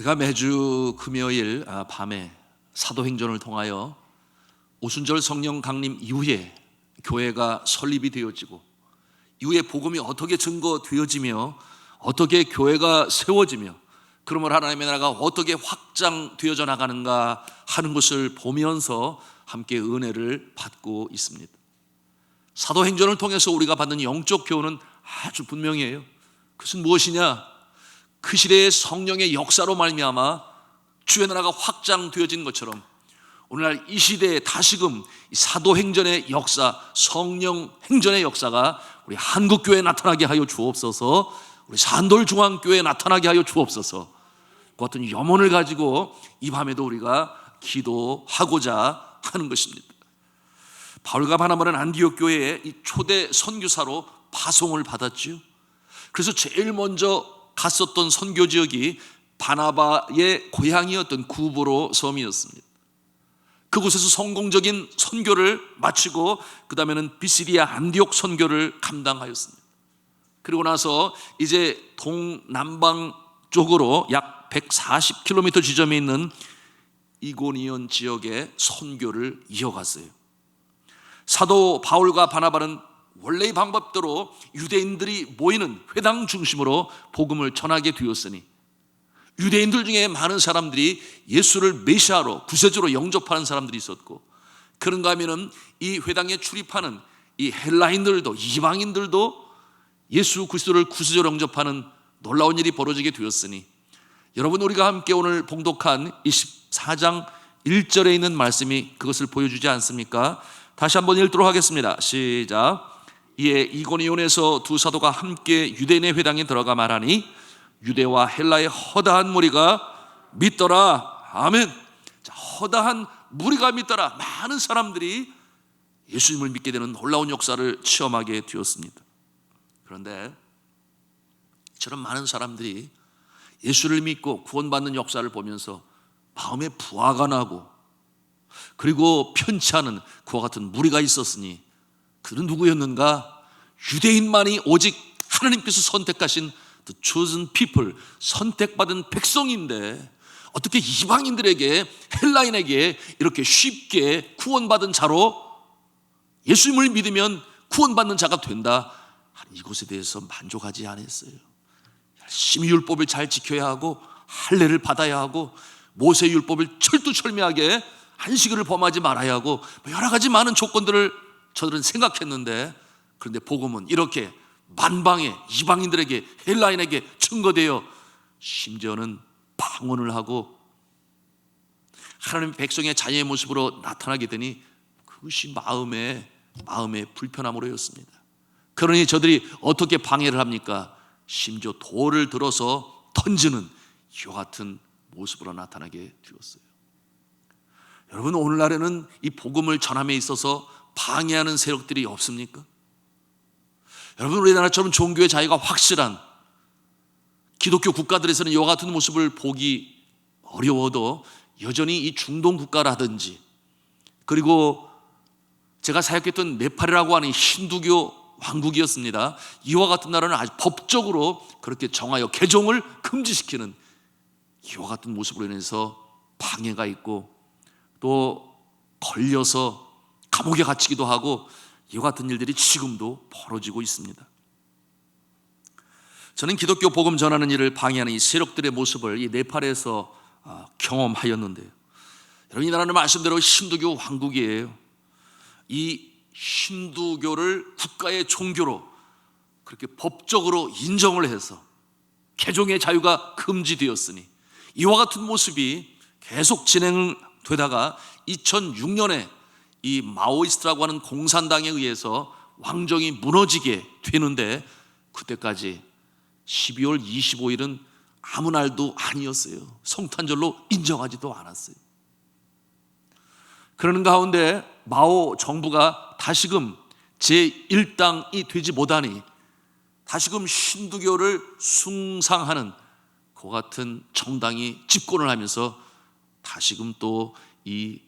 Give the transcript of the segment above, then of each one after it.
우리가 매주 금요일 밤에 사도행전을 통하여 오순절 성령 강림 이후에 교회가 설립이 되어지고 이후에 복음이 어떻게 증거되어지며 어떻게 교회가 세워지며 그러므로 하나님의 나라가 어떻게 확장되어져 나가는가 하는 것을 보면서 함께 은혜를 받고 있습니다. 사도행전을 통해서 우리가 받는 영적 교훈은 아주 분명해요. 그것은 무엇이냐? 그 시대의 성령의 역사로 말미암아 주의 나라가 확장되어진 것처럼 오늘날 이 시대에 다시금 사도행전의 역사, 성령 행전의 역사가 우리 한국교회에 나타나게 하여 주옵소서. 우리 산돌중앙교회에 나타나게 하여 주옵소서. 그 같은 염원을 가지고 이 밤에도 우리가 기도하고자 하는 것입니다. 바울과 바나바는 안디옥 교회의 이 초대 선교사로 파송을 받았지요. 그래서 제일 먼저 갔었던 선교 지역이 바나바의 고향이었던 구브로 섬이었습니다. 그곳에서 성공적인 선교를 마치고 그 다음에는 비시디아 안디옥 선교를 감당하였습니다. 그리고 나서 이제 동남방 쪽으로 약 140km 지점에 있는 이고니온 지역의 선교를 이어갔어요. 사도 바울과 바나바는 원래의 방법대로 유대인들이 모이는 회당 중심으로 복음을 전하게 되었으니 유대인들 중에 많은 사람들이 예수를 메시아로 구세주로 영접하는 사람들이 있었고, 그런가 하면은 이 회당에 출입하는 이 헬라인들도 이방인들도 예수 그리스도를 구세주로 영접하는 놀라운 일이 벌어지게 되었으니, 여러분 우리가 함께 오늘 봉독한 24장 1절에 있는 말씀이 그것을 보여주지 않습니까? 다시 한번 읽도록 하겠습니다. 시작. 이에 이고니온에서 두 사도가 함께 유대인의 회당에 들어가 말하니 유대와 헬라의 허다한 무리가 믿더라. 아멘. 자, 허다한 무리가 믿더라. 많은 사람들이 예수님을 믿게 되는 놀라운 역사를 체험하게 되었습니다. 그런데 이처럼 많은 사람들이 예수를 믿고 구원받는 역사를 보면서 마음에 부하가 나고, 그리고 편치 않은 그와 같은 무리가 있었으니 그들은 누구였는가? 유대인만이 오직 하나님께서 선택하신 the chosen people, 선택받은 백성인데 어떻게 이방인들에게, 헬라인에게 이렇게 쉽게 구원받은 자로, 예수님을 믿으면 구원받는 자가 된다, 이것에 대해서 만족하지 않았어요. 열심히 율법을 잘 지켜야 하고 할례를 받아야 하고 모세 율법을 철두철미하게 안식일을 범하지 말아야 하고 여러 가지 많은 조건들을 저들은 생각했는데, 그런데 복음은 이렇게 만방에 이방인들에게, 헬라인에게 증거되어 심지어는 방언을 하고 하나님 백성의 자녀의 모습으로 나타나게 되니 그것이 마음의 불편함으로였습니다. 그러니 저들이 어떻게 방해를 합니까? 심지어 돌을 들어서 던지는 이와 같은 모습으로 나타나게 되었어요. 여러분, 오늘날에는 이 복음을 전함에 있어서 방해하는 세력들이 없습니까? 여러분, 우리나라처럼 종교의 자유가 확실한 기독교 국가들에서는 이와 같은 모습을 보기 어려워도 여전히 이 중동 국가라든지, 그리고 제가 사역했던 네팔이라고 하는 힌두교 왕국이었습니다. 이와 같은 나라는 아주 법적으로 그렇게 정하여 개종을 금지시키는 이와 같은 모습으로 인해서 방해가 있고, 또 걸려서 감옥에 갇히기도 하고 이와 같은 일들이 지금도 벌어지고 있습니다. 저는 기독교 복음 전하는 일을 방해하는 이 세력들의 모습을 이 네팔에서 경험하였는데요. 여러분, 이 나라는 말씀대로 힌두교 왕국이에요. 이 힌두교를 국가의 종교로 그렇게 법적으로 인정을 해서 개종의 자유가 금지되었으니 이와 같은 모습이 계속 진행되다가 2006년에 이 마오이스트라고 하는 공산당에 의해서 왕정이 무너지게 되는데, 그때까지 12월 25일은 아무 날도 아니었어요. 성탄절로 인정하지도 않았어요. 그러는 가운데 마오 정부가 다시금 제1당이 되지 못하니 다시금 힌두교를 숭상하는 그 같은 정당이 집권을 하면서 다시금 또 이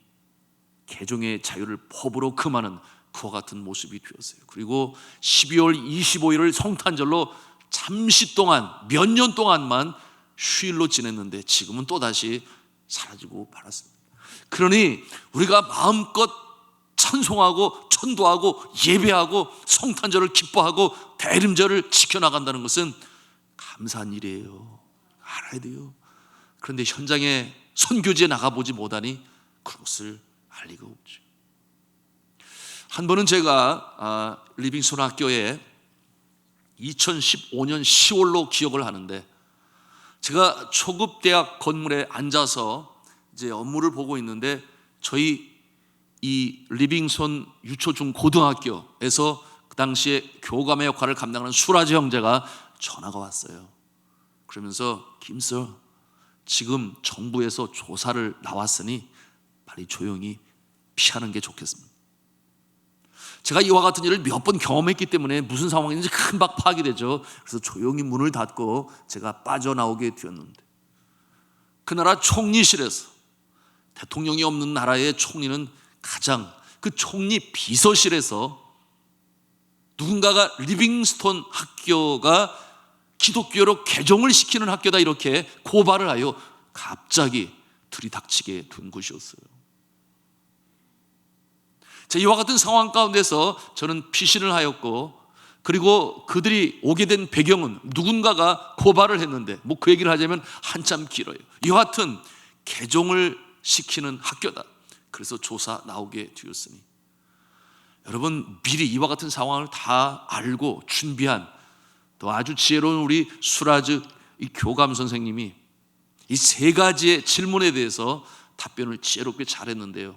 개종의 자유를 법으로 금하는 그와 같은 모습이 되었어요. 그리고 12월 25일을 성탄절로 잠시 동안, 몇 년 동안만 휴일로 지냈는데 지금은 또다시 사라지고 말았습니다. 그러니 우리가 마음껏 찬송하고 천도하고 예배하고 성탄절을 기뻐하고 대림절을 지켜나간다는 것은 감사한 일이에요. 알아야 돼요. 그런데 현장에 선교지에 나가보지 못하니 그것을 알 리가 없죠. 한 번은 제가 리빙스톤 학교에 2015년 10월로 기억을 하는데, 제가 초급 대학 건물에 앉아서 이제 업무를 보고 있는데, 저희 이 리빙스톤 유초 중 고등학교에서 그 당시에 교감의 역할을 감당하는 수라지 형제가 전화가 왔어요. 그러면서 김서, 지금 정부에서 조사를 나왔으니 빨리 조용히 피하는 게 좋겠습니다. 제가 이와 같은 일을 몇 번 경험했기 때문에 무슨 상황인지 금방 파악이 되죠. 그래서 조용히 문을 닫고 제가 빠져나오게 되었는데, 그 나라 총리실에서, 대통령이 없는 나라의 총리는 가장 그 총리 비서실에서 누군가가 리빙스톤 학교가 기독교로 개종을 시키는 학교다 이렇게 고발을 하여 갑자기 들이닥치게 된 것이었어요. 자, 이와 같은 상황 가운데서 저는 피신을 하였고, 그리고 그들이 오게 된 배경은 누군가가 고발을 했는데, 뭐 그 얘기를 하자면 한참 길어요. 이와 같은 개종을 시키는 학교다. 그래서 조사 나오게 되었으니, 여러분 미리 이와 같은 상황을 다 알고 준비한 또 아주 지혜로운 우리 수라즈 이 교감 선생님이 이 세 가지의 질문에 대해서 답변을 지혜롭게 잘했는데요.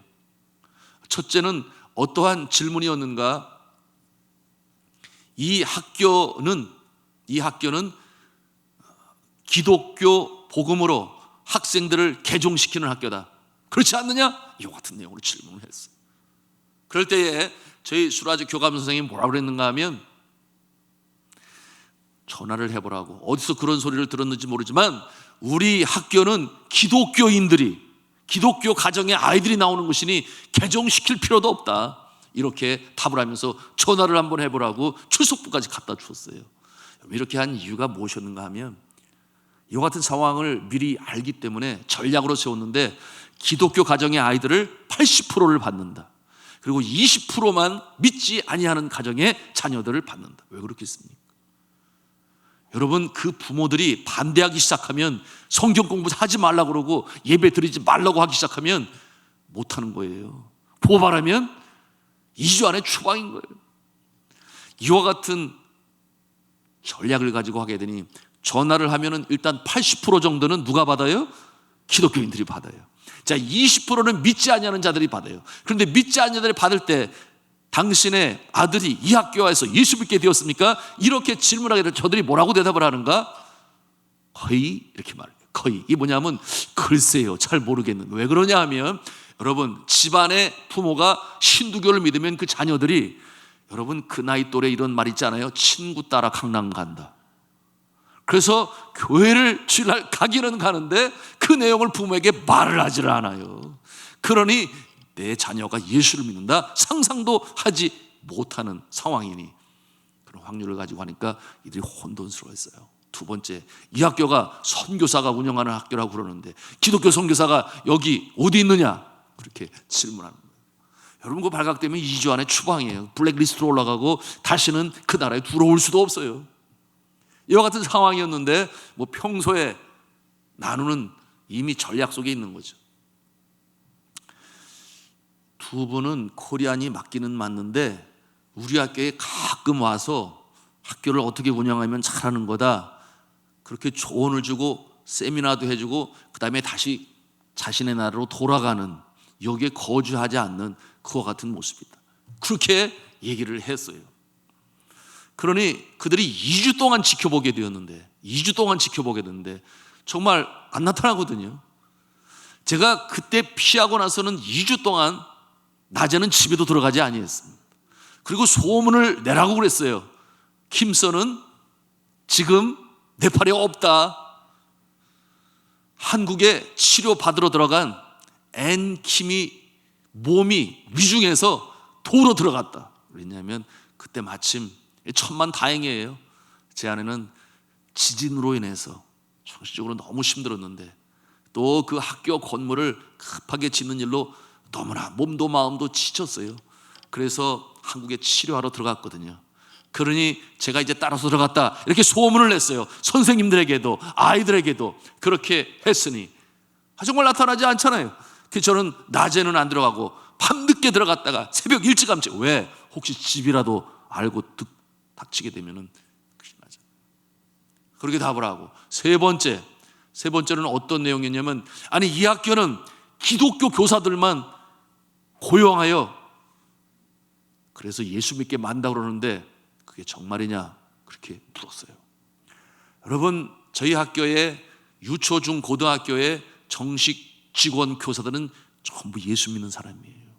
첫째는 어떠한 질문이었는가? 이 학교는 기독교 복음으로 학생들을 개종시키는 학교다. 그렇지 않느냐? 이와 같은 내용으로 질문을 했어요. 그럴 때에 저희 수라지 교감 선생님이 뭐라고 그랬는가 하면, 전화를 해보라고, 어디서 그런 소리를 들었는지 모르지만 우리 학교는 기독교 가정의 아이들이 나오는 것이니 개종시킬 필요도 없다, 이렇게 답을 하면서 전화를 한번 해보라고 출석부까지 갖다 주었어요. 이렇게 한 이유가 무엇이었는가 하면, 이와 같은 상황을 미리 알기 때문에 전략으로 세웠는데, 기독교 가정의 아이들을 80%를 받는다. 그리고 20%만 믿지 아니하는 가정의 자녀들을 받는다. 왜 그렇게 했습니까? 여러분, 그 부모들이 반대하기 시작하면, 성경 공부하지 말라고 그러고 예배 드리지 말라고 하기 시작하면 못하는 거예요. 고발하면 2주 안에 추방인 거예요. 이와 같은 전략을 가지고 하게 되니, 전화를 하면은 일단 80% 정도는 누가 받아요? 기독교인들이 받아요. 자, 20%는 믿지 아니하는 자들이 받아요. 그런데 믿지 않는 자들이 받을 때, 당신의 아들이 이 학교에서 예수 믿게 되었습니까? 이렇게 질문하게 되면 저들이 뭐라고 대답을 하는가? 거의 이렇게 말해요. 거의. 이게 뭐냐면, 글쎄요, 잘 모르겠는데. 왜 그러냐 하면, 여러분, 집안의 부모가 힌두교를 믿으면 그 자녀들이, 여러분 그 나이 또래 이런 말 있잖아요. 친구 따라 강남 간다. 그래서 교회를 주일날 가기는 가는데 그 내용을 부모에게 말을 하지를 않아요. 그러니 내 자녀가 예수를 믿는다 상상도 하지 못하는 상황이니, 그런 확률을 가지고 하니까 이들이 혼돈스러워했어요. 두 번째, 이 학교가 선교사가 운영하는 학교라고 그러는데 기독교 선교사가 여기 어디 있느냐? 그렇게 질문하는 거예요. 여러분, 그 발각되면 2주 안에 추방이에요. 블랙리스트로 올라가고 다시는 그 나라에 들어올 수도 없어요. 이와 같은 상황이었는데, 뭐 평소에 나누는 이미 전략 속에 있는 거죠. 두 분은 코리안이 맞기는 맞는데 우리 학교에 가끔 와서 학교를 어떻게 운영하면 잘하는 거다, 그렇게 조언을 주고 세미나도 해주고 그 다음에 다시 자신의 나라로 돌아가는, 여기에 거주하지 않는 그와 같은 모습이다, 그렇게 얘기를 했어요. 그러니 그들이 2주 동안 지켜보게 되었는데, 정말 안 나타나거든요. 제가 그때 피하고 나서는 2주 동안 낮에는 집에도 들어가지 아니했습니다. 그리고 소문을 내라고 그랬어요. 김서는 지금 네팔에 없다. 한국에 치료받으러 들어간 앤킴이 몸이 위중해서 도로 들어갔다. 왜냐하면 그때 마침 천만 다행이에요. 제 아내는 지진으로 인해서 정신적으로 너무 힘들었는데 또 그 학교 건물을 급하게 짓는 일로 너무나 몸도 마음도 지쳤어요. 그래서 한국에 치료하러 들어갔거든요. 그러니 제가 이제 따라서 들어갔다 이렇게 소문을 냈어요. 선생님들에게도 아이들에게도. 그렇게 했으니 정말 나타나지 않잖아요. 그래서 저는 낮에는 안 들어가고 밤늦게 들어갔다가 새벽 일찌감치, 왜? 혹시 집이라도 알고 닥치게 되면은 큰일 나잖아요. 그렇게 답을 하고, 세 번째는 어떤 내용이었냐면, 아니 이 학교는 기독교 교사들만 고용하여 그래서 예수 믿게 만다고 그러는데 그게 정말이냐 그렇게 물었어요. 여러분, 저희 학교에 유초 중 고등학교에 정식 직원 교사들은 전부 예수 믿는 사람이에요.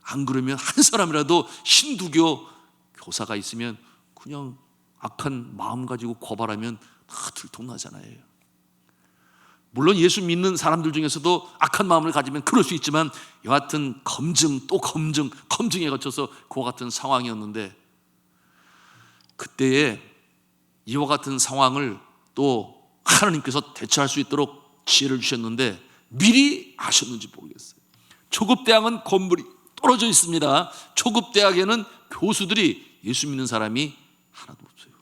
안 그러면 한 사람이라도 신두교 교사가 있으면 그냥 악한 마음 가지고 고발하면 다 들통나잖아요. 물론 예수 믿는 사람들 중에서도 악한 마음을 가지면 그럴 수 있지만, 여하튼 검증 또 검증에 거쳐서 그와 같은 상황이었는데, 그때에 이와 같은 상황을 또 하나님께서 대처할 수 있도록 지혜를 주셨는데 미리 아셨는지 모르겠어요. 초급대학은 건물이 떨어져 있습니다. 초급대학에는 교수들이 예수 믿는 사람이 하나도 없어요.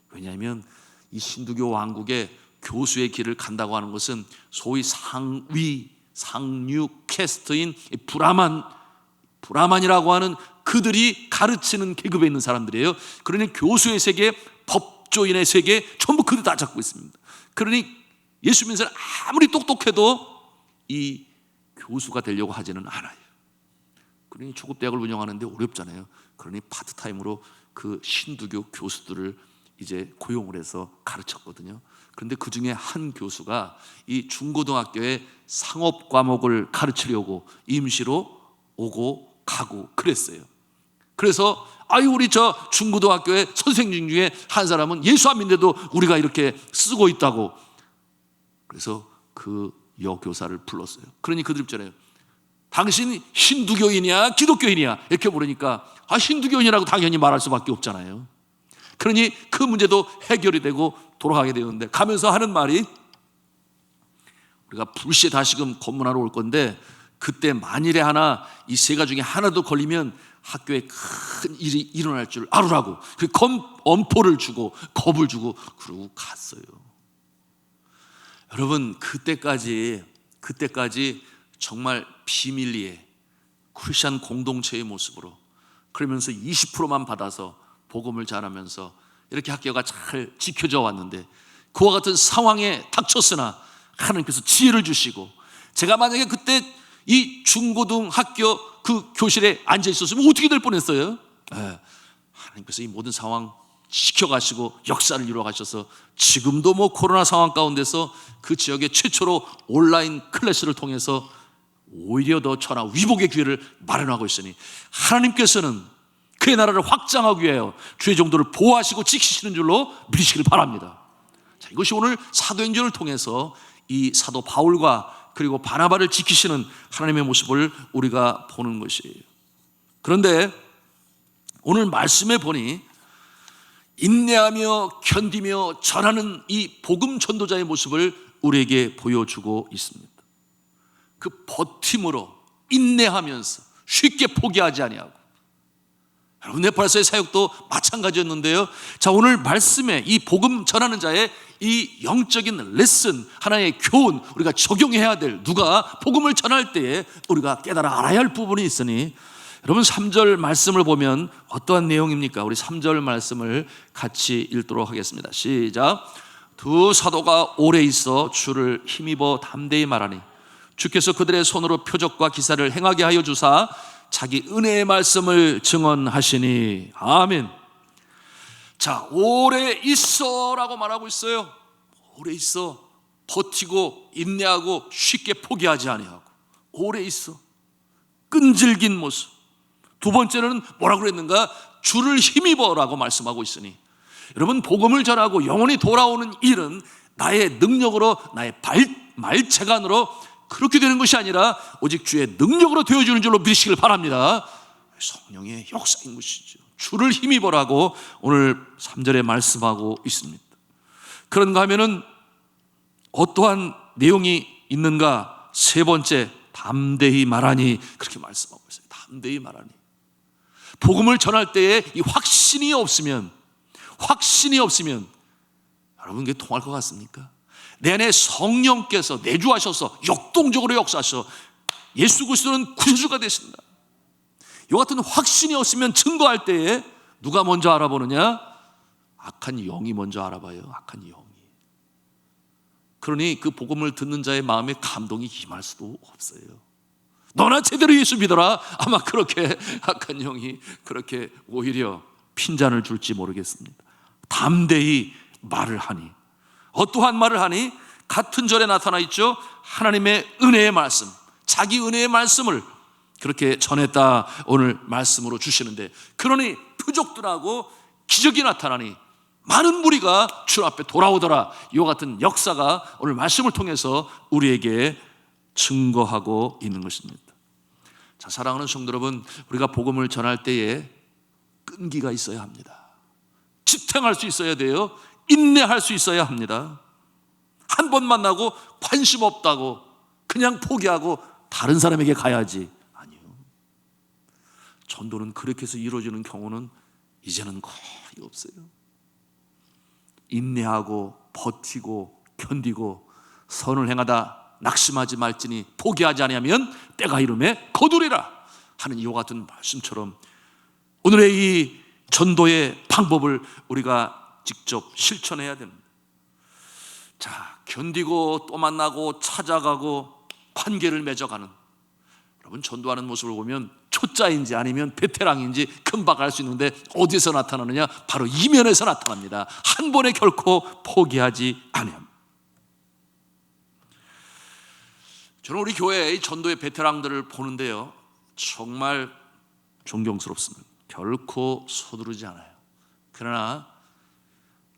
왜냐하면 이 신두교 왕국에 교수의 길을 간다고 하는 것은 소위 상류 캐스트인 브라만이라고 하는 그들이 가르치는 계급에 있는 사람들이에요. 그러니 교수의 세계, 법조인의 세계 전부 그들 다 잡고 있습니다. 그러니 예수 믿는 사람 아무리 똑똑해도 이 교수가 되려고 하지는 않아요. 그러니 초급대학을 운영하는데 어렵잖아요. 그러니 파트타임으로 그 신두교 교수들을 이제 고용을 해서 가르쳤거든요. 그런데 그 중에 한 교수가 이 중고등학교에 상업 과목을 가르치려고 임시로 오고 가고 그랬어요. 그래서 우리 저 중고등학교의 선생님 중에 한 사람은 예수 안 믿는데도 우리가 이렇게 쓰고 있다고. 그래서 그 여교사를 불렀어요. 그러니 그들 있잖아요. 당신 힌두교인이야 기독교인이야 이렇게 물으니까 힌두교인이라고 당연히 말할 수밖에 없잖아요. 그러니 그 문제도 해결이 되고 돌아가게 되었는데, 가면서 하는 말이, 우리가 불시에 다시금 검문하러 올 건데 그때 만일에 하나 이 세 가지 중에 하나도 걸리면 학교에 큰 일이 일어날 줄 알으라고 그 엄포를 주고 겁을 주고 그러고 갔어요. 여러분, 그때까지 정말 비밀리에 크리스천 공동체의 모습으로, 그러면서 20%만 받아서 복음을 전하면서 이렇게 학교가 잘 지켜져 왔는데, 그와 같은 상황에 닥쳤으나 하나님께서 지혜를 주시고, 제가 만약에 그때 이 중고등학교 그 교실에 앉아 있었으면 어떻게 될 뻔했어요? 하나님께서 이 모든 상황 지켜가시고 역사를 이루어가셔서 지금도 코로나 상황 가운데서 그 지역에 최초로 온라인 클래스를 통해서 오히려 더 천하 위복의 기회를 마련하고 있으니, 하나님께서는 그의 나라를 확장하기 위하여 주의 정도를 보호하시고 지키시는 줄로 믿으시길 바랍니다. 자, 이것이 오늘 사도행전을 통해서 이 사도 바울과 그리고 바나바를 지키시는 하나님의 모습을 우리가 보는 것이에요. 그런데 오늘 말씀에 보니 인내하며 견디며 전하는 이 복음 전도자의 모습을 우리에게 보여주고 있습니다. 그 버팀으로 인내하면서 쉽게 포기하지 아니하고, 여러분 네팔에서의 사역도 마찬가지였는데요. 자, 오늘 말씀에 이 복음 전하는 자의 이 영적인 레슨, 하나의 교훈, 우리가 적용해야 될, 누가 복음을 전할 때에 우리가 깨달아 알아야 할 부분이 있으니, 여러분 3절 말씀을 보면 어떠한 내용입니까? 우리 3절 말씀을 같이 읽도록 하겠습니다. 시작. 두 사도가 오래 있어 주를 힘입어 담대히 말하니 주께서 그들의 손으로 표적과 기사를 행하게 하여 주사 자기 은혜의 말씀을 증언하시니. 아멘. 자, 오래 있어 라고 말하고 있어요. 오래 있어, 버티고 인내하고 쉽게 포기하지 아니하고 오래 있어, 끈질긴 모습. 두 번째는 뭐라고 그랬는가? 주를 힘입어 라고 말씀하고 있으니, 여러분 복음을 전하고 영혼이 돌아오는 일은 나의 능력으로, 나의 말체간으로 그렇게 되는 것이 아니라 오직 주의 능력으로 되어주는 줄로 믿으시길 바랍니다. 성령의 역사인 것이죠. 주를 힘입어라고 오늘 3절에 말씀하고 있습니다. 그런가 하면은 어떠한 내용이 있는가? 세 번째, 담대히 말하니, 그렇게 말씀하고 있어요. 담대히 말하니. 복음을 전할 때에 이 확신이 없으면 여러분, 이게 통할 것 같습니까? 내 안에 성령께서 내주하셔서 역동적으로 역사하셔서 예수 그리스도는 구주가 되신다, 이 같은 확신이 없으면 증거할 때에 누가 먼저 알아보느냐? 악한 영이 먼저 알아봐요. 악한 영이. 그러니 그 복음을 듣는 자의 마음에 감동이 임할 수도 없어요. 너나 제대로 예수 믿어라. 아마 그렇게 악한 영이 그렇게 오히려 핀잔을 줄지 모르겠습니다. 담대히 말을 하니. 어떠한 말을 하니? 같은 절에 나타나 있죠. 하나님의 은혜의 말씀, 자기 은혜의 말씀을 그렇게 전했다, 오늘 말씀으로 주시는데, 그러니 표적들하고 기적이 나타나니 많은 무리가 주 앞에 돌아오더라. 이와 같은 역사가 오늘 말씀을 통해서 우리에게 증거하고 있는 것입니다. 자, 사랑하는 성도 여러분, 우리가 복음을 전할 때에 끈기가 있어야 합니다. 지탱할 수 있어야 돼요. 인내할 수 있어야 합니다. 한 번 만나고 관심 없다고 그냥 포기하고 다른 사람에게 가야지, 아니요. 전도는 그렇게 해서 이루어지는 경우는 이제는 거의 없어요. 인내하고 버티고 견디고 선을 행하다 낙심하지 말지니 포기하지 아니하면 때가 이름에 거두리라 하는 이와 같은 말씀처럼 오늘의 이 전도의 방법을 우리가 직접 실천해야 됩니다. 자, 견디고 또 만나고 찾아가고 관계를 맺어가는, 여러분, 전도하는 모습을 보면 초짜인지 아니면 베테랑인지 금방 알 수 있는데 어디서 나타나느냐? 바로 이면에서 나타납니다. 한 번에 결코 포기하지 아니함. 저는 우리 교회의 전도의 베테랑들을 보는데요, 정말 존경스럽습니다. 결코 서두르지 않아요. 그러나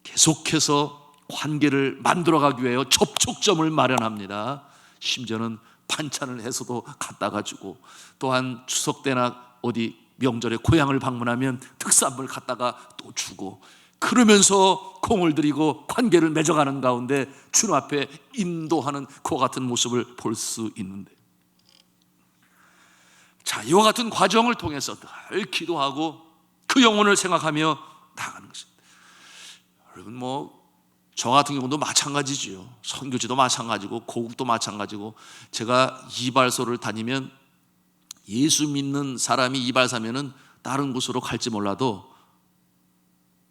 계속해서 관계를 만들어가기 위하여 접촉점을 마련합니다. 심지어는 반찬을 해서도 갖다가 주고, 또한 추석 때나 어디 명절에 고향을 방문하면 특산물 갖다가 또 주고, 그러면서 공을 들이고 관계를 맺어가는 가운데 주님 앞에 인도하는 그와 같은 모습을 볼 수 있는데, 자, 이와 같은 과정을 통해서 늘 기도하고 그 영혼을 생각하며 나가는 것입니다. 여러분, 저 같은 경우도 마찬가지지요. 선교지도 마찬가지고 고국도 마찬가지고, 제가 이발소를 다니면 예수 믿는 사람이 이발사면은 다른 곳으로 갈지 몰라도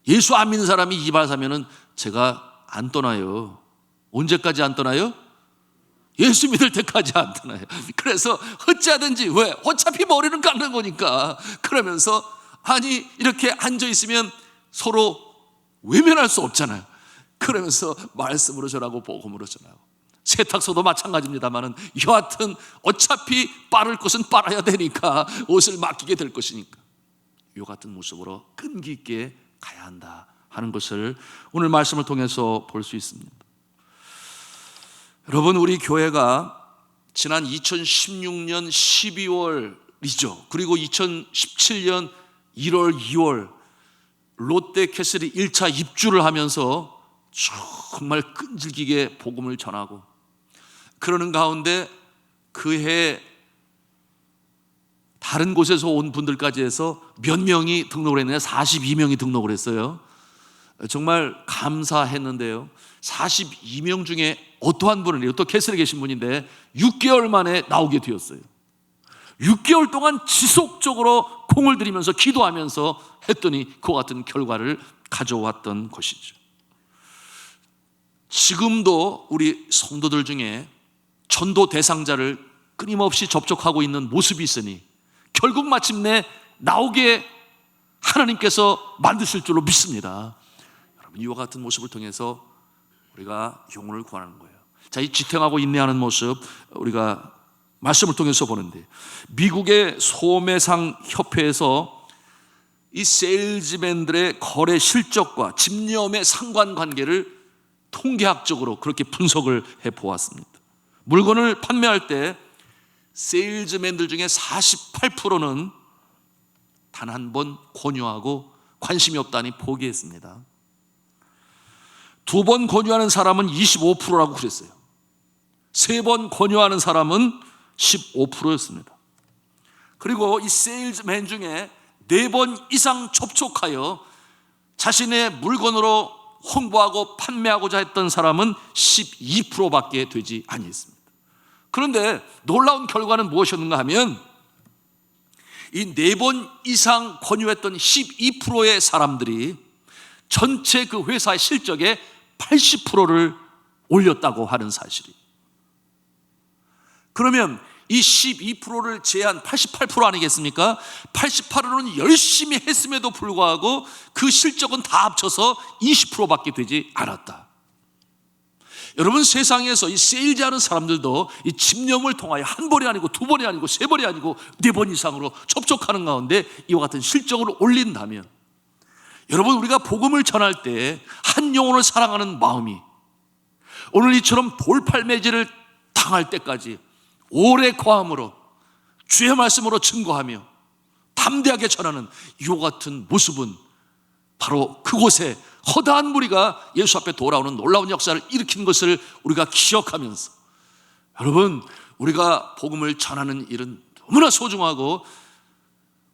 예수 안 믿는 사람이 이발사면은 제가 안 떠나요. 언제까지 안 떠나요? 예수 믿을 때까지 안 떠나요. 그래서 어찌하든지, 왜? 어차피 머리는 깎는 거니까. 그러면서 아니 이렇게 앉아 있으면 서로 외면할 수 없잖아요. 그러면서 말씀으로 전하고 복음으로 전하고, 세탁소도 마찬가지입니다만은 여하튼 어차피 빠를 것은 빨아야 되니까 옷을 맡기게 될 것이니까 이 같은 모습으로 끈기 있게 가야 한다 하는 것을 오늘 말씀을 통해서 볼 수 있습니다. 여러분, 우리 교회가 지난 2016년 12월이죠. 그리고 2017년 1월, 2월 롯데캐슬이 1차 입주를 하면서 정말 끈질기게 복음을 전하고, 그러는 가운데 그해 다른 곳에서 온 분들까지 해서 몇 명이 등록을 했느냐? 42명이 등록을 했어요. 정말 감사했는데요, 42명 중에 어떠한 분은, 또 캐슬에 계신 분인데 6개월 만에 나오게 되었어요. 6개월 동안 지속적으로 공을 들이면서 기도하면서 했더니 그와 같은 결과를 가져왔던 것이죠. 지금도 우리 성도들 중에 전도 대상자를 끊임없이 접촉하고 있는 모습이 있으니 결국 마침내 나오게 하나님께서 만드실 줄로 믿습니다. 여러분, 이와 같은 모습을 통해서 우리가 영혼을 구하는 거예요. 자, 이 지탱하고 인내하는 모습 우리가 말씀을 통해서 보는데, 미국의 소매상 협회에서 이 세일즈맨들의 거래 실적과 집념의 상관관계를 통계학적으로 그렇게 분석을 해보았습니다. 물건을 판매할 때 세일즈맨들 중에 48%는 단 한 번 권유하고 관심이 없다니 포기했습니다. 두 번 권유하는 사람은 25%라고 그랬어요. 3번 권유하는 사람은 15%였습니다. 그리고 이 세일즈맨 중에 4번 이상 접촉하여 자신의 물건으로 홍보하고 판매하고자 했던 사람은 12%밖에 되지 아니했습니다. 그런데 놀라운 결과는 무엇이었는가 하면 이 4번 이상 권유했던 12%의 사람들이 전체 그 회사의 실적의 80%를 올렸다고 하는 사실이에요. 그러면 이 12%를 제한 88% 아니겠습니까? 88%는 열심히 했음에도 불구하고 그 실적은 다 합쳐서 20%밖에 되지 않았다. 여러분, 세상에서 이 세일즈하는 사람들도 이 집념을 통하여 한 번이 아니고 두 번이 아니고 세 번이 아니고 4번 이상으로 접촉하는 가운데 이와 같은 실적을 올린다면, 여러분, 우리가 복음을 전할 때 한 영혼을 사랑하는 마음이 오늘 이처럼 돌팔매질을 당할 때까지 오래 거함으로 주의 말씀으로 증거하며 담대하게 전하는 이와 같은 모습은 바로 그곳에 허다한 무리가 예수 앞에 돌아오는 놀라운 역사를 일으킨 것을 우리가 기억하면서, 여러분, 우리가 복음을 전하는 일은 너무나 소중하고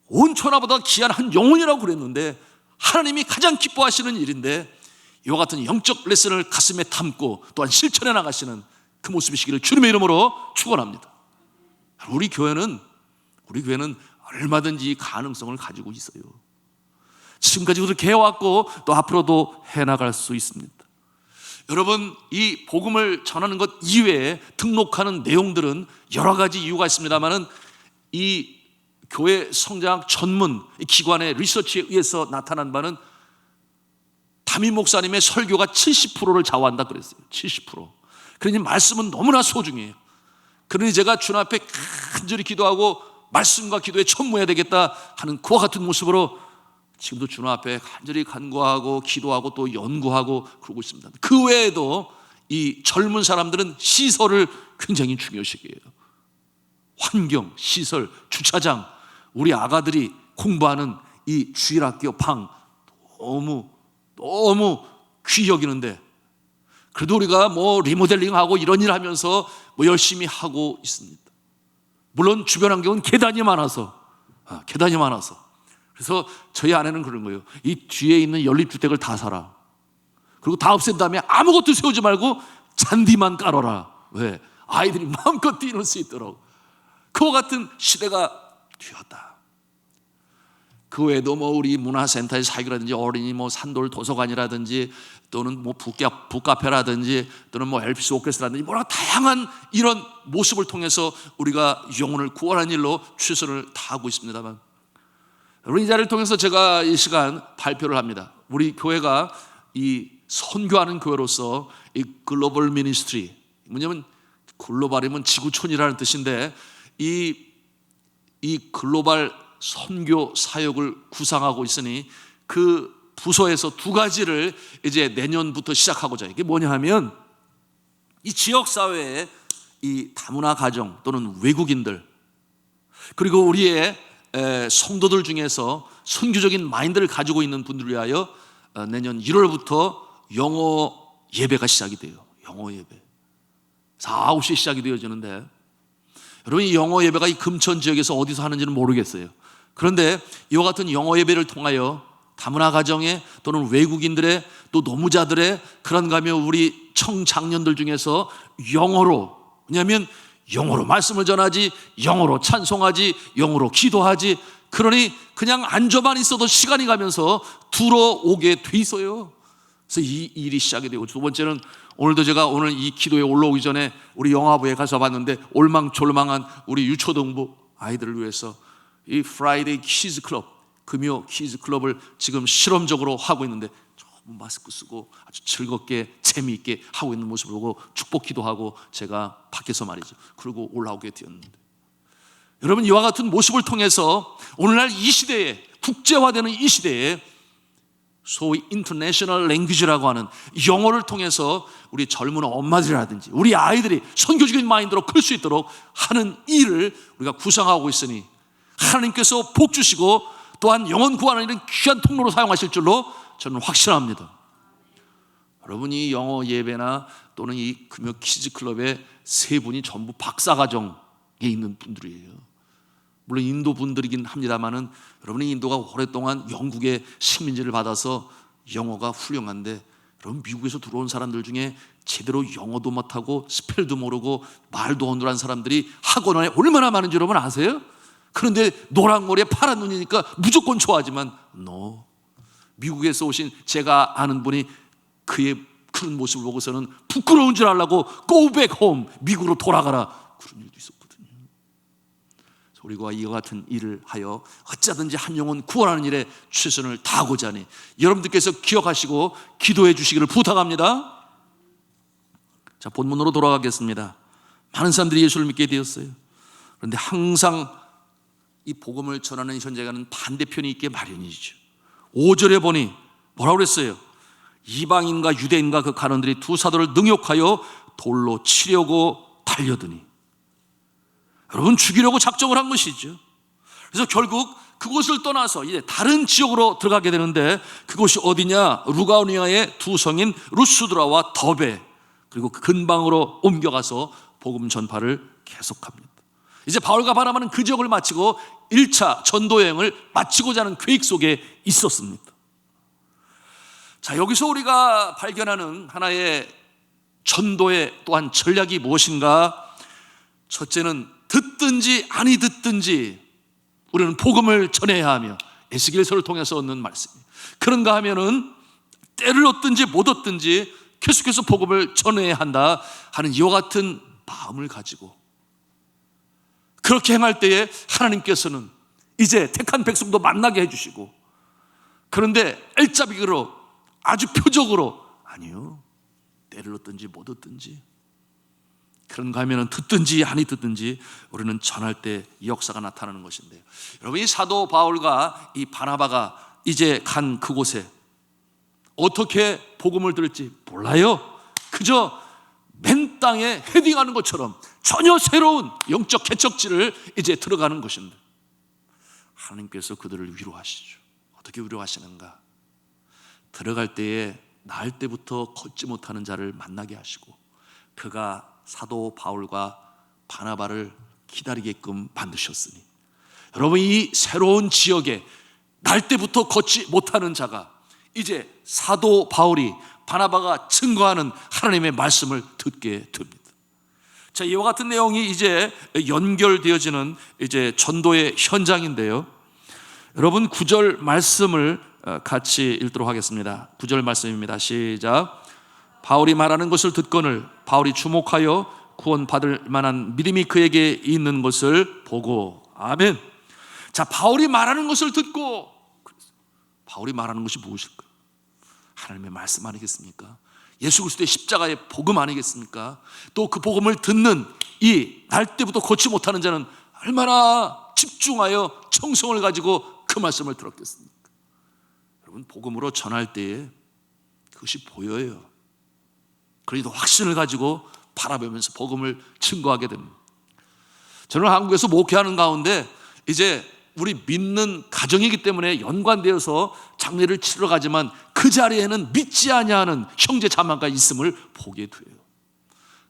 온 천하보다 귀한 한 영혼이라고 그랬는데 하나님이 가장 기뻐하시는 일인데, 이와 같은 영적 레슨을 가슴에 담고 또한 실천해 나가시는 그 모습이시기를 주님의 이름으로 축원합니다. 우리 교회는 얼마든지 가능성을 가지고 있어요. 지금까지 그렇게 해왔고 또 앞으로도 해나갈 수 있습니다. 여러분, 이 복음을 전하는 것 이외에 등록하는 내용들은 여러 가지 이유가 있습니다만은 이 교회 성장학 전문 기관의 리서치에 의해서 나타난 바는 담임 목사님의 설교가 70%를 좌우한다 그랬어요. 70%. 그러니 말씀은 너무나 소중해요. 그러니 제가 주님 앞에 간절히 기도하고 말씀과 기도에 천무해야 되겠다 하는 그와 같은 모습으로 지금도 주님 앞에 간절히 간구하고 기도하고 또 연구하고 그러고 있습니다. 그 외에도 이 젊은 사람들은 시설을 굉장히 중요시해요. 환경, 시설, 주차장, 우리 아가들이 공부하는 이 주일학교 방 너무 귀히 여기는데, 그래도 우리가 리모델링하고 이런 일 하면서 열심히 하고 있습니다. 물론 주변 환경은 계단이 많아서 그래서 저희 아내는 그런 거예요. 이 뒤에 있는 연립주택을 다 사라. 그리고 다 없앤 다음에 아무것도 세우지 말고 잔디만 깔아라. 왜? 아이들이 마음껏 뛰놀 수 있도록. 그와 같은 시대가 되었다. 그 외에도 우리 문화센터의 사역이라든지 어린이 산돌 도서관이라든지 또는 북카페라든지 또는 엘피스 오케스트라든지 다양한 이런 모습을 통해서 우리가 영혼을 구원하는 일로 최선을 다하고 있습니다만, 여러분, 이 자리를 통해서 제가 이 시간 발표를 합니다. 우리 교회가 이 선교하는 교회로서 이 글로벌 미니스트리, 뭐냐면 글로벌이면 지구촌이라는 뜻인데 이 글로벌 선교 사역을 구상하고 있으니 그 부서에서 2가지를 이제 내년부터 시작하고자. 이게 뭐냐 하면 이 지역사회에 이 다문화 가정 또는 외국인들, 그리고 우리의 성도들 중에서 선교적인 마인드를 가지고 있는 분들을 위하여 내년 1월부터 영어 예배가 시작이 돼요. 영어 예배 4, 9시에 시작이 되어지는데, 여러분, 이 영어 예배가 이 금천 지역에서 어디서 하는지는 모르겠어요. 그런데 이와 같은 영어 예배를 통하여 다문화 가정의 또는 외국인들의 또 노무자들의 그런가며 우리 청장년들 중에서 영어로, 왜냐하면 영어로 말씀을 전하지, 영어로 찬송하지, 영어로 기도하지, 그러니 그냥 앉아만 있어도 시간이 가면서 들어오게 돼 있어요. 그래서 이 일이 시작이 되고, 2번째는 오늘도 제가 오늘 이 기도에 올라오기 전에 우리 영화부에 가서 봤는데 올망졸망한 우리 유초등부 아이들을 위해서 이 프라이데이 키즈 클럽, 금요 키즈 클럽을 지금 실험적으로 하고 있는데 마스크 쓰고 아주 즐겁게 재미있게 하고 있는 모습을 보고 축복 기도하고 제가 밖에서 말이죠, 그리고 올라오게 되었는데, 여러분, 이와 같은 모습을 통해서 오늘날 이 시대에, 국제화되는 이 시대에 소위 인터내셔널 랭귀지라고 하는 영어를 통해서 우리 젊은 엄마들이라든지 우리 아이들이 선교적인 마인드로 클 수 있도록 하는 일을 우리가 구상하고 있으니 하나님께서 복 주시고 또한 영혼 구하는 일은 귀한 통로로 사용하실 줄로 저는 확신합니다. 여러분이 영어 예배나 또는 이 금요 키즈 클럽에 세 분이 전부 박사과정에 있는 분들이에요. 물론 인도 분들이긴 합니다만은 여러분이 인도가 오랫동안 영국의 식민지를 받아서 영어가 훌륭한데, 여러분 미국에서 들어온 사람들 중에 제대로 영어도 못하고 스펠도 모르고 말도 어눌한 사람들이 학원에 얼마나 많은지 여러분 아세요? 그런데 노란 머리에 파란 눈이니까 무조건 좋아하지만 미국에서 오신 제가 아는 분이 그의 그런 모습을 보고서는 부끄러운 줄 알라고 Go back home, 미국으로 돌아가라, 그런 일도 있었거든요. 우리가 이와 같은 일을 하여 어쩌든지 한 영혼 구원하는 일에 최선을 다하고자 하니 여러분들께서 기억하시고 기도해 주시기를 부탁합니다. 자, 본문으로 돌아가겠습니다. 많은 사람들이 예수를 믿게 되었어요. 그런데 항상 이 복음을 전하는 현장에는 반대편이 있게 마련이죠. 5절에 보니 뭐라고 그랬어요? 이방인과 유대인과 그 간원들이 두 사도를 능욕하여 돌로 치려고 달려드니, 여러분 죽이려고 작정을 한 것이죠. 그래서 결국 그곳을 떠나서 이제 다른 지역으로 들어가게 되는데, 그곳이 어디냐? 루가오니아의 두 성인 루스드라와 더베, 그리고 그 근방으로 옮겨가서 복음 전파를 계속합니다. 이제 바울과 바나바는 그 지역을 마치고 1차 전도 여행을 마치고자 하는 계획 속에 있었습니다. 자, 여기서 우리가 발견하는 하나의 전도의 또한 전략이 무엇인가? 첫째는 듣든지 아니 듣든지 우리는 복음을 전해야 하며, 에스겔서를 통해서 얻는 말씀이에요. 그런가 하면은 때를 얻든지 못 얻든지 계속해서 복음을 전해야 한다 하는 이와 같은 마음을 가지고 그렇게 행할 때에 하나님께서는 이제 택한 백성도 만나게 해주시고, 그런데 일자비로 아주 표적으로 아니요, 때를 얻든지 못 얻든지, 그런가 하면 듣든지 아니 듣든지 우리는 전할 때 역사가 나타나는 것인데요. 여러분, 이 사도 바울과 이 바나바가 이제 간 그곳에 어떻게 복음을 들을지 몰라요. 그저 맨 땅에 헤딩하는 것처럼 전혀 새로운 영적 개척지를 이제 들어가는 것입니다. 하나님께서 그들을 위로하시죠. 어떻게 위로하시는가? 들어갈 때에 나을 때부터 걷지 못하는 자를 만나게 하시고, 그가 사도 바울과 바나바를 기다리게끔 만드셨으니, 여러분 이 새로운 지역에 날 때부터 걷지 못하는 자가 이제 사도 바울이 바나바가 증거하는 하나님의 말씀을 듣게 됩니다. 자, 이와 같은 내용이 이제 연결되어지는 이제 전도의 현장인데요. 여러분 9절 말씀을 같이 읽도록 하겠습니다. 9절 말씀입니다. 시작. 바울이 말하는 것을 듣거늘 바울이 주목하여 구원받을 만한 믿음이 그에게 있는 것을 보고. 아멘. 자, 바울이 말하는 것을 듣고, 바울이 말하는 것이 무엇일까요? 하나님의 말씀 아니겠습니까? 예수 그리스도의 십자가의 복음 아니겠습니까? 또 그 복음을 듣는 이 날 때부터 걷지 못하는 자는 얼마나 집중하여 청성을 가지고 그 말씀을 들었겠습니까? 여러분, 복음으로 전할 때에 그것이 보여요. 그래도 확신을 가지고 바라보면서 복음을 증거하게 됩니다. 저는 한국에서 목회하는 가운데 이제 우리 믿는 가정이기 때문에 연관되어서 장례를 치러 가지만 그 자리에는 믿지 아니하는 형제 자매가 있음을 보게 돼요.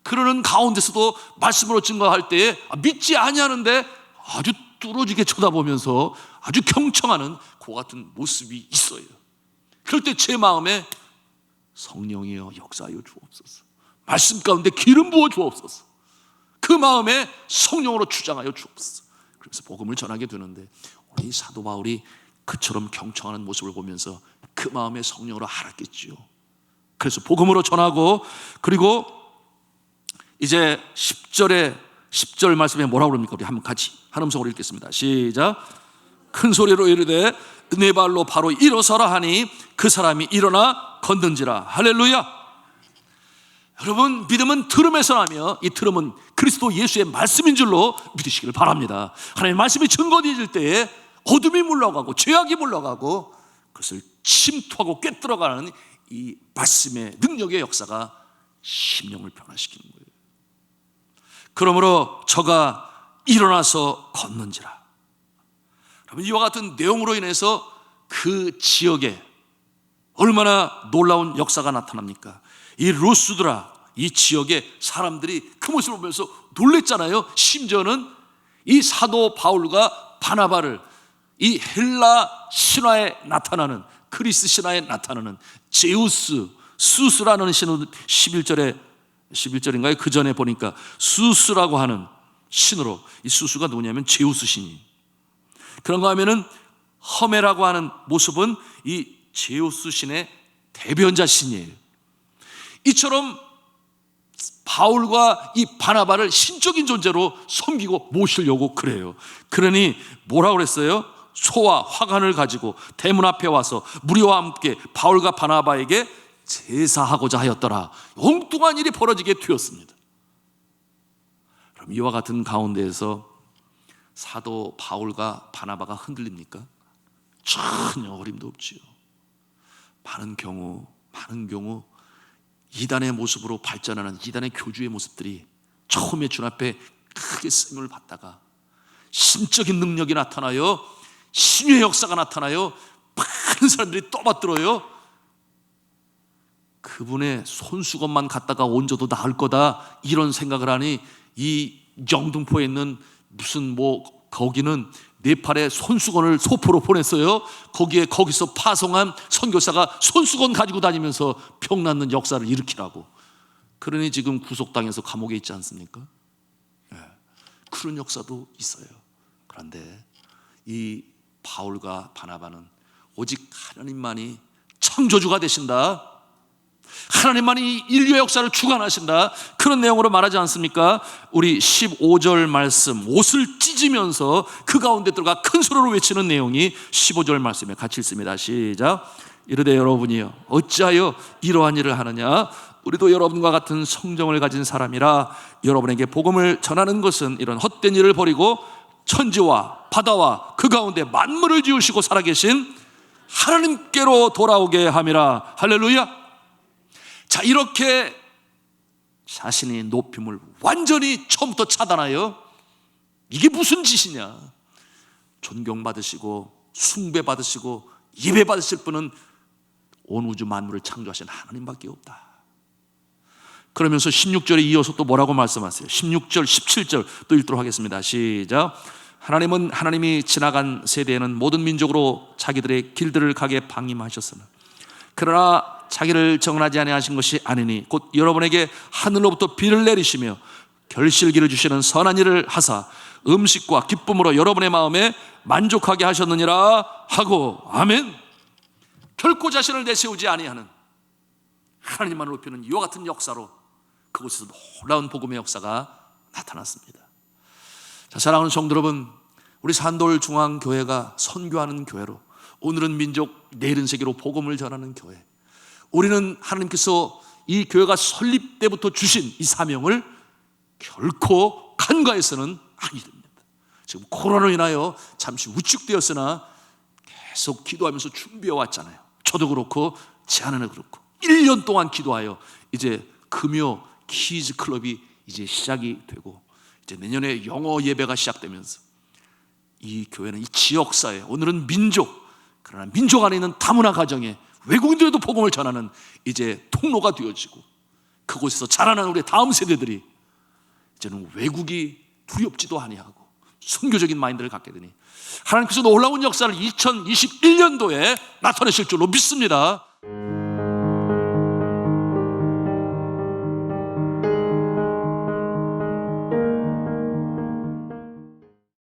그러는 가운데서도 말씀으로 증거할 때에 믿지 아니하는데 아주 뚫어지게 쳐다보면서 아주 경청하는 그 같은 모습이 있어요. 그럴 때 제 마음에 성령이여 역사하여 주옵소서, 말씀 가운데 기름 부어 주옵소서, 그 마음에 성령으로 주장하여 주옵소서. 그래서 복음을 전하게 되는데, 우리 사도 바울이 그처럼 경청하는 모습을 보면서 그 마음에 성령으로 알았겠지요. 그래서 복음으로 전하고, 그리고 이제 10절 말씀에 뭐라고 그럽니까? 우리 한번 같이 한 음성으로 읽겠습니다. 시작. 큰 소리로 이르되 네 발로 바로 일어서라 하니 그 사람이 일어나 걷는지라. 할렐루야. 여러분, 믿음은 들음에서 나며 이 들음은 그리스도 예수의 말씀인 줄로 믿으시기를 바랍니다. 하나님의 말씀이 증거되어질 때에 어둠이 물러가고 죄악이 물러가고 그것을 침투하고 꿰뚫어가는 이 말씀의 능력의 역사가 심령을 변화시키는 거예요. 그러므로 저가 일어나서 걷는지라. 여러분, 이와 같은 내용으로 인해서 그 지역에 얼마나 놀라운 역사가 나타납니까? 이 루스드라, 이 지역의 사람들이 그 모습을 보면서 놀랬잖아요. 심지어는 이 사도 바울과 바나바를 이 헬라 신화에 나타나는, 그리스 신화에 나타나는 제우스, 수스라는 신으로 11절인가요? 그 전에 보니까 수스라고 하는 신으로, 이 수스가 누구냐면 제우스 신이, 그런가 하면은 허메라고 하는 모습은 이 제우스 신의 대변자 신이에요. 이처럼 바울과 이 바나바를 신적인 존재로 섬기고 모시려고 그래요. 그러니 뭐라고 그랬어요? 소와 화관을 가지고 대문 앞에 와서 무리와 함께 바울과 바나바에게 제사하고자 하였더라. 엉뚱한 일이 벌어지게 되었습니다. 그럼 이와 같은 가운데에서 사도 바울과 바나바가 흔들립니까? 전혀 어림도 없지요. 많은 경우 이단의 모습으로 발전하는 이단의 교주의 모습들이 처음에 주 앞에 크게 쓰임을 받다가 신적인 능력이 나타나요, 신유의 역사가 나타나요, 많은 사람들이 떠받들어요. 그분의 손수건만 갖다가 얹어도 나을 거다, 이런 생각을 하니 이 영등포에 있는 무슨 거기는 네팔에 손수건을 소포로 보냈어요. 거기서 파송한 선교사가 손수건 가지고 다니면서 병 낫는 역사를 일으키라고. 그러니 지금 구속당해서 감옥에 있지 않습니까? 네. 그런 역사도 있어요. 그런데 이 바울과 바나바는 오직 하나님만이 창조주가 되신다, 하나님만이 인류의 역사를 주관하신다, 그런 내용으로 말하지 않습니까? 우리 15절 말씀, 옷을 찢으면서 그 가운데 들어가 큰 소리로 외치는 내용이 15절 말씀에 같이 읽습니다. 시작. 이르되 여러분이여 어찌하여 이러한 일을 하느냐? 우리도 여러분과 같은 성정을 가진 사람이라 여러분에게 복음을 전하는 것은 이런 헛된 일을 버리고 천지와 바다와 그 가운데 만물을 지으시고 살아계신 하나님께로 돌아오게 함이라. 할렐루야. 자, 이렇게 자신이 높임을 완전히 처음부터 차단하여, 이게 무슨 짓이냐? 존경받으시고 숭배받으시고 예배받으실 분은 온 우주 만물을 창조하신 하나님밖에 없다. 그러면서 16절에 이어서 또 뭐라고 말씀하세요? 16절, 17절 또 읽도록 하겠습니다. 시작. 하나님은 하나님이 지나간 세대에는 모든 민족으로 자기들의 길들을 가게 방임하셨으나 그러나 자기를 정하지 아니하신 것이 아니니 곧 여러분에게 하늘로부터 비를 내리시며 결실기를 주시는 선한 일을 하사 음식과 기쁨으로 여러분의 마음에 만족하게 하셨느니라 하고. 아멘. 결코 자신을 내세우지 아니하는 하나님만을 높이는 이와 같은 역사로 그곳에서 놀라운 복음의 역사가 나타났습니다. 자, 사랑하는 성도 여러분, 우리 산돌 중앙교회가 선교하는 교회로, 오늘은 민족 내일은 세계로 복음을 전하는 교회, 우리는 하나님께서 이 교회가 설립 때부터 주신 이 사명을 결코 간과해서는 아니 됩니다. 지금 코로나로 인하여 잠시 위축되었으나 계속 기도하면서 준비해 왔잖아요. 저도 그렇고 제안은 그렇고 1년 동안 기도하여 이제 금요 키즈 클럽이 이제 시작이 되고 이제 내년에 영어 예배가 시작되면서 이 교회는 이 지역사회, 오늘은 민족, 그러나 민족 안에 있는 다문화 가정에 외국인들에도 복음을 전하는 이제 통로가 되어지고, 그곳에서 자라난 우리 다음 세대들이 이제는 외국이 두렵지도 아니하고 선교적인 마인드를 갖게 되니 하나님께서 놀라운 역사를 2021년도에 나타내실 줄로 믿습니다.